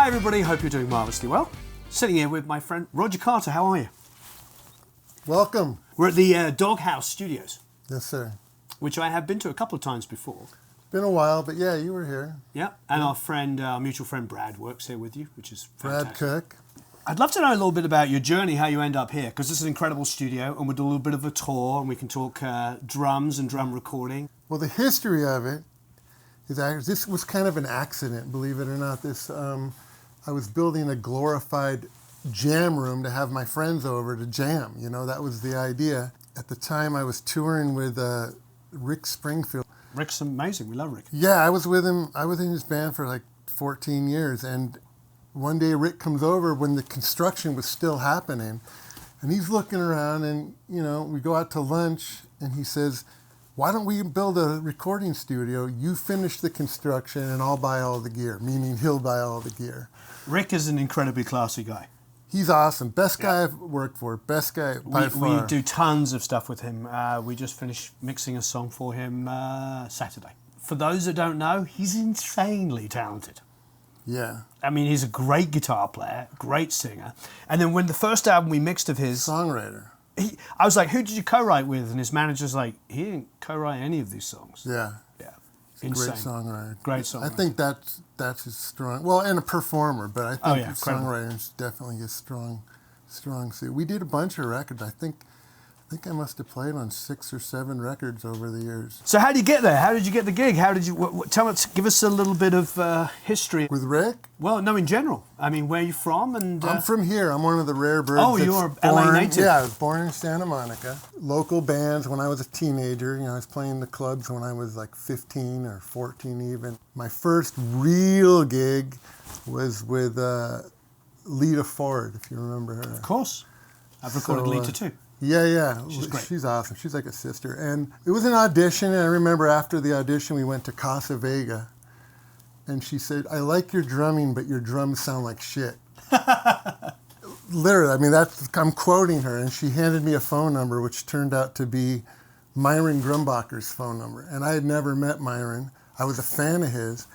Hi everybody, hope you're doing marvellously well. Sitting here with my friend Rodger Carter, how are you? Welcome. We're at the Doghouse Studios. Yes, sir. Which I have been to a couple of times before. Been a while, but yeah, you were here. Yeah, and our mutual friend Brad works here with you, which is fantastic. Brad Cook. I'd love to know a little bit about your journey, how you end up here, because this is an incredible studio, and we'll do a little bit of a tour, and we can talk drums and drum recording. Well, the history of it is actually, this was kind of an accident, believe it or not. I was building a glorified jam room to have my friends over to jam. You know, that was the idea. At the time, I was touring with Rick Springfield. Rick's amazing. We love Rick. Yeah, I was with him. I was in his band for like 14 years, and one day Rick comes over when the construction was still happening, and he's looking around, and you know, we go out to lunch, and he says, "Why don't we build a recording studio? You finish the construction, and I'll buy all the gear." Meaning he'll buy all the gear. Rick is an incredibly classy guy. He's awesome. Best guy I've worked for. Best guy by far. We do tons of stuff with him. We just finished mixing a song for him Saturday. For those that don't know, he's insanely talented. Yeah. I mean, he's a great guitar player, great singer. And then when the first album we mixed of his... Songwriter. I was like, who did you co-write with? And his manager's like, he didn't co-write any of these songs. Yeah. Yeah. Insane. Great songwriter. Great songwriter. I think that's his strong... Well, and a performer, but I think songwriting is definitely his strong suit. We did a bunch of records. I think I must have played on 6 or 7 records over the years. So how did you get there? How did you get the gig? How did you... give us a little bit of history. With Rick? Well, no, in general. I mean, where are you from? And I'm from here. I'm one of the rare birds. Oh, you're LA native. Yeah, I was born in Santa Monica. Local bands when I was a teenager. You know, I was playing the clubs when I was like 15 or 14 even. My first real gig was with Lita Ford, if you remember her. Of course. I've recorded Lita too. Yeah. She's great. She's awesome. She's like a sister. And it was an audition, and I remember after the audition we went to Casa Vega, and she said, "I like your drumming, but your drums sound like shit." Literally, I mean, I'm quoting her, and she handed me a phone number, which turned out to be Myron Grumbacher's phone number. And I had never met Myron. I was a fan of his,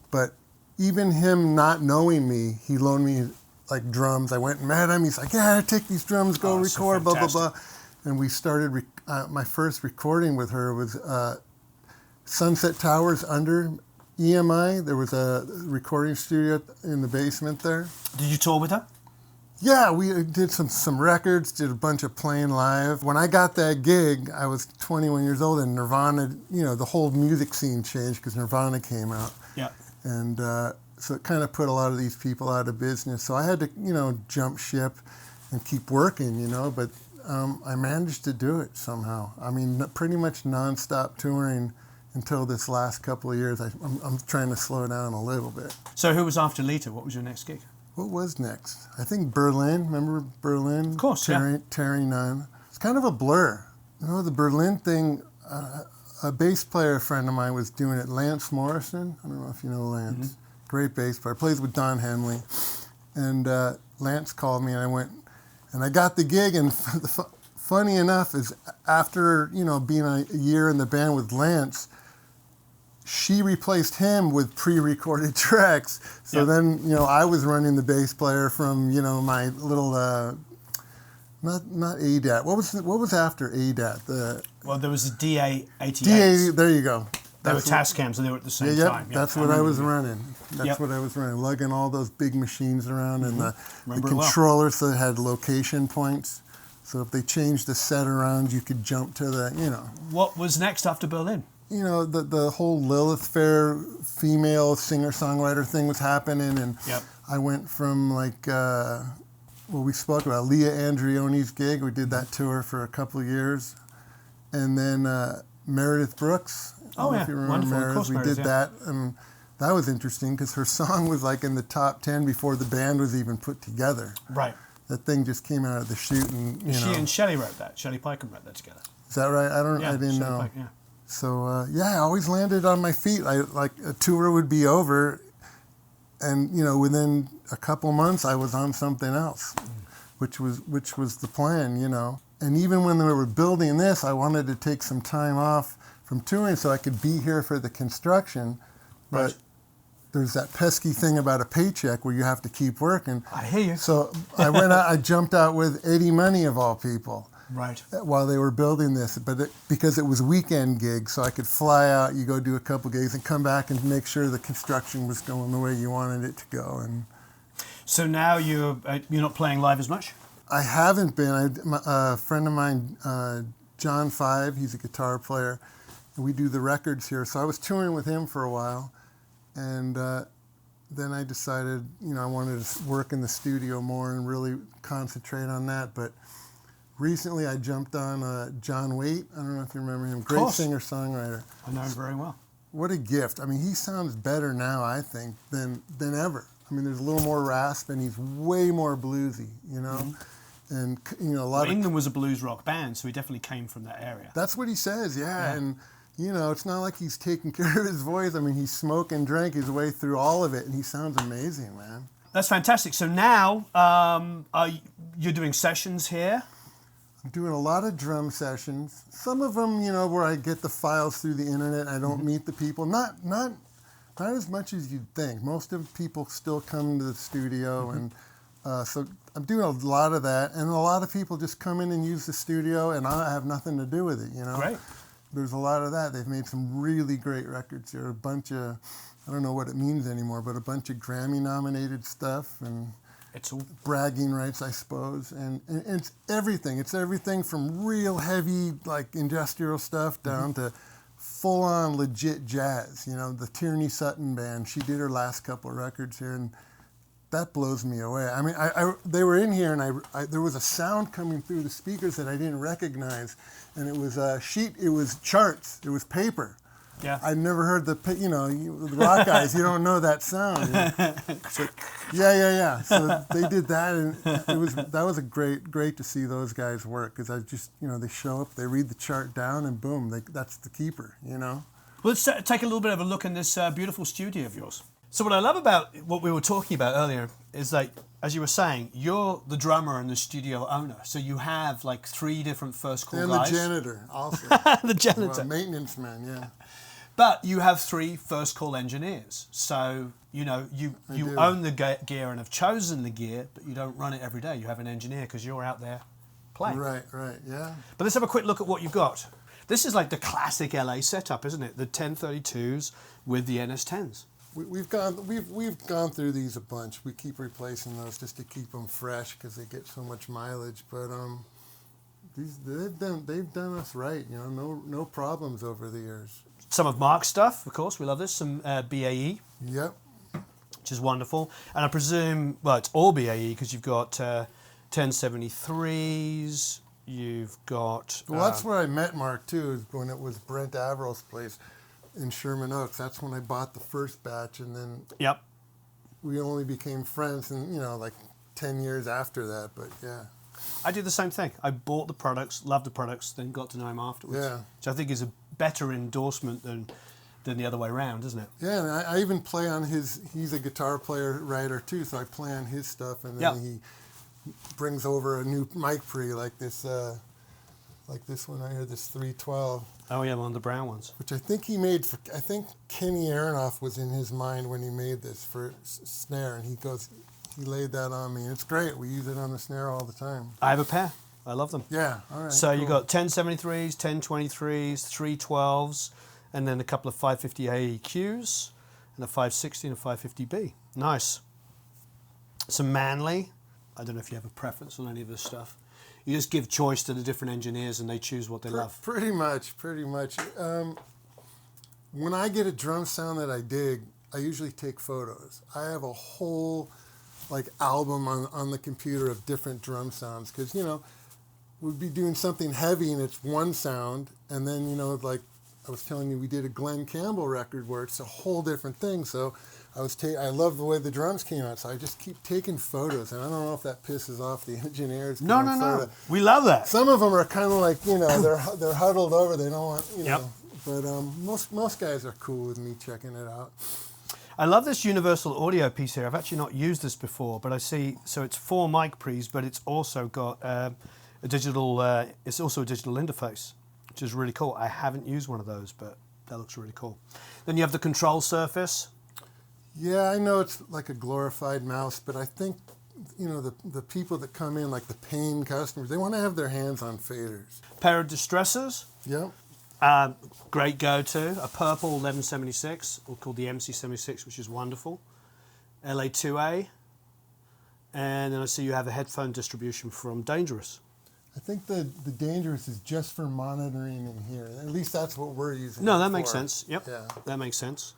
but even him not knowing me, he loaned me like drums. I went and met him. He's like, "Yeah, take these drums, go record, blah, blah, blah." And we started, my first recording with her was Sunset Towers under EMI. There was a recording studio in the basement there. Did you tour with her? Yeah, we did some records, did a bunch of playing live. When I got that gig, I was 21 years old, and Nirvana, you know, the whole music scene changed because Nirvana came out. Yeah. And so it kind of put a lot of these people out of business. So I had to, you know, jump ship and keep working, you know, but I managed to do it somehow. I mean, pretty much nonstop touring until this last couple of years. I'm trying to slow down a little bit. So who was after Lita? What was your next gig? What was next? I think Berlin. Remember Berlin? Of course, Terry Nunn. It's kind of a blur. You know, the Berlin thing, a bass player friend of mine was doing it, Lance Morrison. I don't know if you know Lance. Mm-hmm. Great bass player. Plays with Don Henley. And Lance called me, and I went, and I got the gig. And funny enough is after, you know, being a year in the band with Lance, she replaced him with pre-recorded tracks. So then, you know, I was running the bass player from, you know, my little, not ADAT. What was after ADAT? Well, there was a DA-88. DA, there you go. They were Tascams, and they were at the same time. Yep. That's what I was running. That's what I was running, lugging all those big machines around, and the controllers that had location points. So if they changed the set around, you could jump to the, you know. What was next after Berlin? You know, the whole Lilith Fair female singer-songwriter thing was happening, and I went from like, we spoke about Leah Andreoni's gig. We did that tour for a couple of years. And then Meredith Brooks. Oh, yeah, if you remember wonderful. Meredith. Of course, we did that, and that was interesting because her song was like in the top 10 before the band was even put together. Right. That thing just came out of the chute, and you know. She and Shelley wrote that. Shelley Pike wrote that together. Is that right? I didn't know. Pike, yeah. So I always landed on my feet. Like a tour would be over, and you know, within a couple months, I was on something else, which was the plan, you know. And even when they were building this, I wanted to take some time off from touring so I could be here for the construction. But there's that pesky thing about a paycheck where you have to keep working. I hear you. So I went out, I jumped out with Eddie Money of all people. Right. While they were building this, because it was weekend gigs, so I could fly out, you go do a couple gigs and come back and make sure the construction was going the way you wanted it to go. And so now you're not playing live as much? I haven't been. A friend of mine, John Five, he's a guitar player, and we do the records here. So I was touring with him for a while, and then I decided, I wanted to work in the studio more and really concentrate on that. But recently I jumped on John Waite. I don't know if you remember him. Great singer-songwriter. I know him very well. What a gift. I mean, he sounds better now, I think, than ever. I mean, there's a little more rasp, and he's way more bluesy, Mm-hmm. And, a lot of... England was a blues rock band, so he definitely came from that area. That's what he says, yeah. And, it's not like he's taking care of his voice. I mean, he smoked and drank his way through all of it, and he sounds amazing, man. That's fantastic. So now you're doing sessions here? I'm doing a lot of drum sessions. Some of them, where I get the files through the internet. I don't meet the people. Not as much as you'd think. Most of people still come to the studio, and so I'm doing a lot of that. And a lot of people just come in and use the studio, and I have nothing to do with it. Great. There's a lot of that. They've made some really great records here. A bunch of, I don't know what it means anymore, but a bunch of Grammy-nominated stuff and. It's all bragging rights, I suppose, and it's everything. It's everything from real heavy, like industrial stuff, down to full-on legit jazz. The Tierney Sutton band, she did her last couple of records here, and that blows me away. I mean, they were in here, and there was a sound coming through the speakers that I didn't recognize, and it was a sheet. It was charts. It was paper. Yeah. I'd never heard the rock guys. You don't know that sound. So, yeah. So they did that, and that was a great to see those guys work, because I just they show up, they read the chart down, and boom, that's the keeper. Well, let's take a little bit of a look in this beautiful studio of yours. So what I love about what we were talking about earlier is that, as you were saying, you're the drummer and the studio owner. So you have like 3 different first call guys. And the janitor also. The janitor. Well, maintenance man, yeah. But you have 3 first call engineers. So, you own the gear and have chosen the gear, but you don't run it every day. You have an engineer because you're out there playing. Right, yeah. But let's have a quick look at what you've got. This is like the classic LA setup, isn't it? The 1032s with the NS10s. We've gone through these a bunch. We keep replacing those just to keep them fresh because they get so much mileage. But they've done us right. No problems over the years. Some of Mark's stuff, of course, we love this. Some BAE. Yep. Which is wonderful. And I presume, it's all BAE because you've got 1073s. You've got. Well, that's where I met Mark too. Is when it was Brent Averill's place in Sherman Oaks. That's when I bought the first batch, and then we only became friends, and like 10 years after that. But yeah, I did the same thing. I bought the products, loved the products, then got to know him afterwards. Yeah, which I think is a better endorsement than the other way around, isn't it? Yeah, and I even play on his. He's a guitar player writer too, so I play on his stuff, and then he brings over a new mic pre like this one right here, this 312. Oh yeah, one of the brown ones. Which I think he made for. I think Kenny Aronoff was in his mind when he made this for snare, and he laid that on me. And it's great. We use it on the snare all the time. I have a pair. I love them. Yeah. All right. So you got 1073s, 1023s, 312s, and then a couple of 550 AEQs, and a 560 and a 550B. Nice. Some Manley. I don't know if you have a preference on any of this stuff. You just give choice to the different engineers and they choose what they love. Pretty much. When I get a drum sound that I dig, I usually take photos. I have a whole album on the computer of different drum sounds because, we'd be doing something heavy and it's one sound, and then, like I was telling you, we did a Glenn Campbell record where it's a whole different thing. So I love the way the drums came out, so I just keep taking photos, and I don't know if that pisses off the engineers. No. We love that. Some of them are kind of like, they're huddled over. They don't want, But most guys are cool with me checking it out. I love this universal audio piece here. I've actually not used this before, but I see. So it's 4 mic pre's, but it's also got a digital. It's also a digital interface, which is really cool. I haven't used one of those, but that looks really cool. Then you have the control surface. Yeah, I know it's like a glorified mouse, but I think, the people that come in, like the paying customers, they want to have their hands on faders. Pair of distressors. Yep. Great go-to. A purple 1176, or called the MC76, which is wonderful. LA2A. And then I see you have a headphone distribution from Dangerous. I think the Dangerous is just for monitoring in here. At least that's what we're using. No, it that for. makes sense. Yep, Yeah. that makes sense.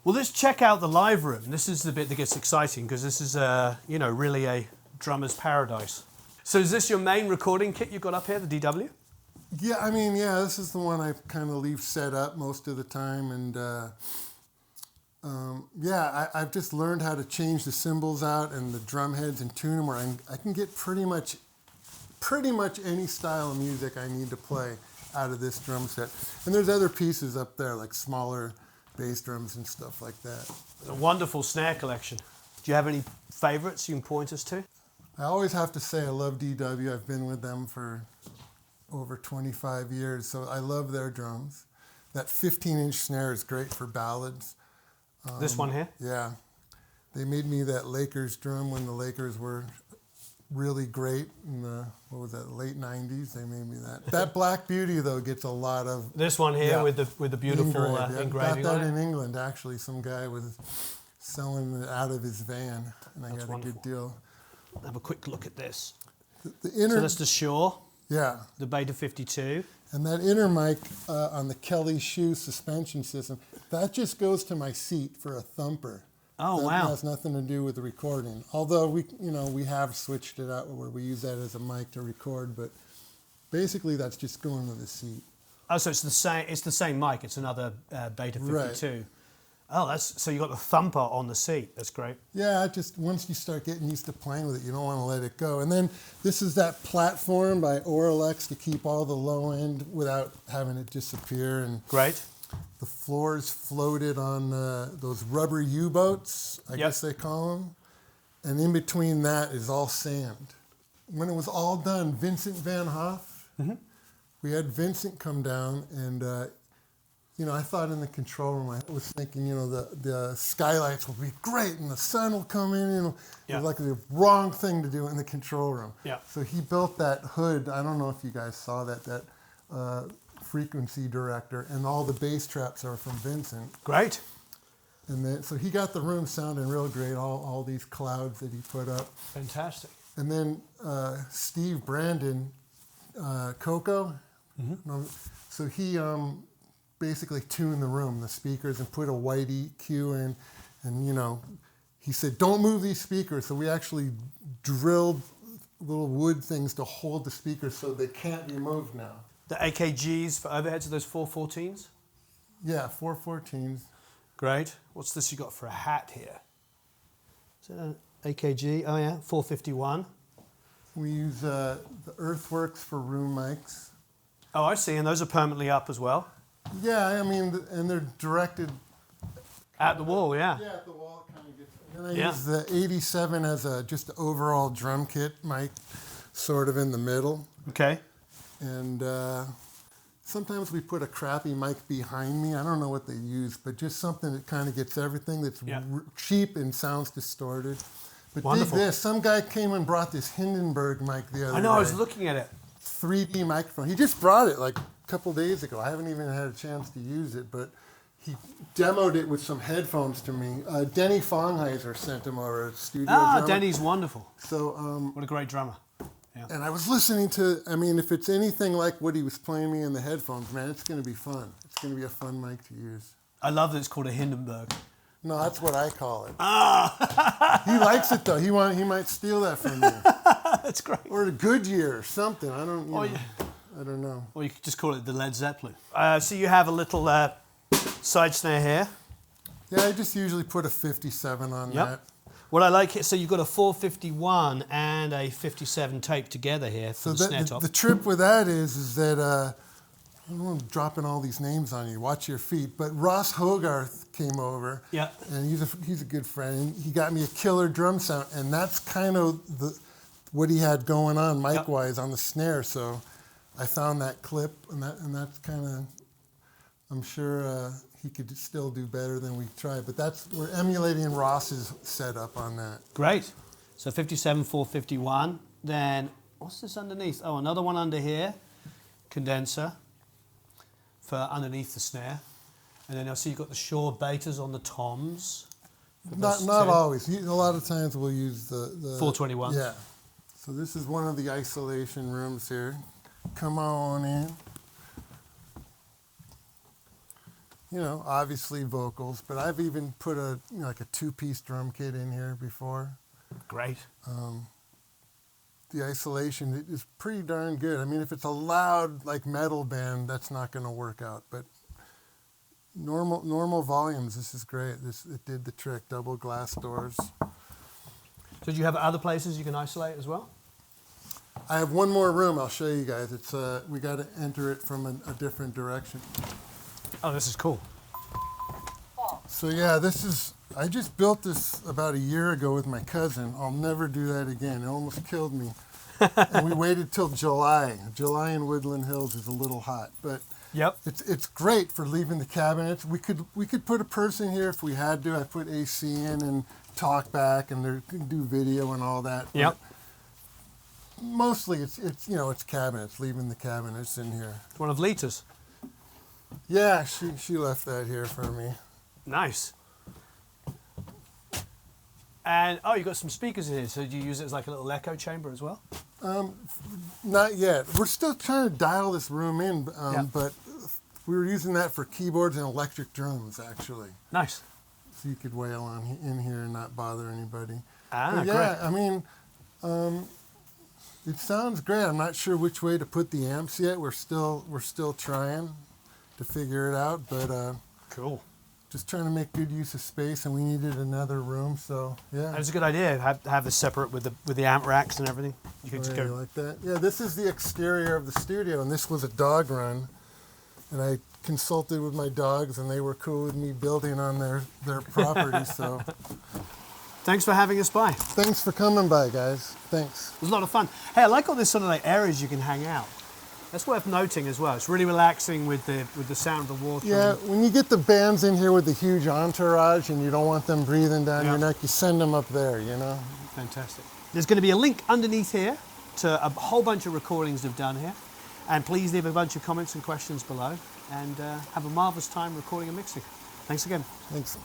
Well, let's check out the live room. This is the bit that gets exciting because this is, really a drummer's paradise. So is this your main recording kit you've got up here, the DW? Yeah, this is the one I kind of leave set up most of the time. And I've just learned how to change the cymbals out and the drum heads and tune them where I can get pretty much any style of music I need to play out of this drum set. And there's other pieces up there, like smaller bass drums and stuff like that. A wonderful snare collection. Do you have any favorites you can point us to? I always have to say I love DW. I've been with them for over 25 years, so I love their drums. That 15-inch snare is great for ballads. This one here? Yeah. They made me that Lakers drum when the Lakers were really great in the, late 90s. They made me that. That Black Beauty, though, gets a lot of... This one here with the beautiful engraving got on that it? in England, actually. Some guy was selling it out of his van, and I got wonderful. a good deal. Have a quick look at this. The inner... So that's the Shure, Yeah. the Beta 52. And that inner mic on the Kelly Shoe suspension system, that just goes to my seat for a thumper. Oh, that wow. has nothing to do with the recording. Although we have switched it out where we use that as a mic to record, but basically that's just going to the seat. Oh, so it's the same mic. It's another Beta 52. Right. Oh, so you got the thumper on the seat. That's great. Yeah, once you start getting used to playing with it, you don't want to let it go. And then this is that platform by Oralex to keep all the low end without having it disappear. And Great. the floor's floated on those rubber U-boats, I guess they call them. And in between that is all sand. When it was all done, Vincent Van Hoff, we had Vincent come down and I thought in the control room, I was thinking, the skylights will be great and the sun will come in. It was like the wrong thing to do in the control room. Yeah. So he built that hood. I don't know if you guys saw that frequency director, and all the bass traps are from Vincent. Great. And then, so he got the room sounding real great, all these clouds that he put up. Fantastic. And then Steve Brandon, Coco, so he basically tuned the room, the speakers, and put a Waite EQ in. And, he said, don't move these speakers. So we actually drilled little wood things to hold the speakers so they can't be moved now. The AKGs for overheads are those 414s? Yeah, 414s. Great. What's this you got for a hat here? Is that an AKG? Oh, yeah, 451. We use the Earthworks for room mics. Oh, I see. And those are permanently up as well? Yeah, and they're directed... At the wall, yeah. Yeah, at the wall it kind of gets... And I use the 87 as just overall drum kit mic, sort of in the middle. Okay. And sometimes we put a crappy mic behind me. I don't know what they use, but just something that kind of gets everything that's cheap and sounds distorted. But wonderful. Dig this. Some guy came and brought this Hindenburg mic the other day. I know, I was looking at it. 3D microphone. He just brought it like a couple days ago. I haven't even had a chance to use it, but he demoed it with some headphones to me. Denny Fongheiser sent him over a studio drummer. Denny's wonderful. So, what a great drummer. Yeah. And I was listening to, if it's anything like what he was playing me in the headphones, man, it's going to be fun. It's going to be a fun mic to use. I love that it's called a Hindenburg. No, that's what I call it. He likes it, though. He might steal that from you. That's great. Or a Goodyear or something. I don't know. Or you could just call it the Led Zeppelin. So you have a little side snare here. Yeah, I just usually put a 57 on that. What I like it, so you've got a 451 and a 57 taped together here for the snare top. The trip with that is that, I'm dropping all these names on you, watch your feet, but Ross Hogarth came over, and he's a good friend, and he got me a killer drum sound, and that's kind of what he had going on mic-wise on the snare, so I found that clip, and that's kind I'm sure he could still do better than we tried. But we're emulating Ross's setup on that. Great. So 57, 451. Then what's this underneath? Oh, another one under here. Condenser for underneath the snare. And then I see you've got the Shaw betas on the toms. Not always. A lot of times we'll use the 421. Yeah. So this is one of the isolation rooms here. Come on in. You know, obviously vocals, but I've even put like a 2-piece drum kit in here before. Great. The isolation is pretty darn good. I mean, if it's a loud like metal band, that's not going to work out. But normal volumes, this is great. It did the trick. Double glass doors. So do you have other places you can isolate as well? I have one more room. I'll show you guys. It's we got to enter it from a different direction. Oh, this is cool. So yeah, I just built this about a year ago with my cousin. I'll never do that again. It almost killed me. And we waited till July. July in Woodland Hills is a little hot, but yep, it's great for leaving the cabinets. We could put a person here if we had to. I put AC in and talk back, and they can do video and all that. Yep. But mostly it's cabinets. Leaving the cabinets in here. It's one of Lita's. Yeah, she left that here for me. Nice. And oh, you got some speakers in here. So do you use it as like a little echo chamber as well? Not yet. We're still trying to dial this room in, Yep. but we were using that for keyboards and electric drums, actually. Nice. So you could wail on in here and not bother anybody. Ah, but yeah, great. I mean, it sounds great. I'm not sure which way to put the amps yet. We're still trying to figure it out, but Cool. just trying to make good use of space, and we needed another room, so yeah. That's a good idea. Have this separate with the amp racks and everything. You could just You go. like that? Yeah, this is the exterior of the studio, and this was a dog run. And I consulted with my dogs, and they were cool with me building on their property. So Thanks for having us by. thanks for coming by, guys. Thanks. It was a lot of fun. Hey, I like all this sort of like areas you can hang out. That's worth noting as well. It's really relaxing with the sound of the water. Yeah, when you get the bands in here with the huge entourage and you don't want them breathing down Yeah. your neck, you send them up there, you know? Fantastic. There's going to be a link underneath here to a whole bunch of recordings I've done here. And please leave a bunch of comments and questions below. And have a marvelous time recording and mixing. Thanks again. Thanks.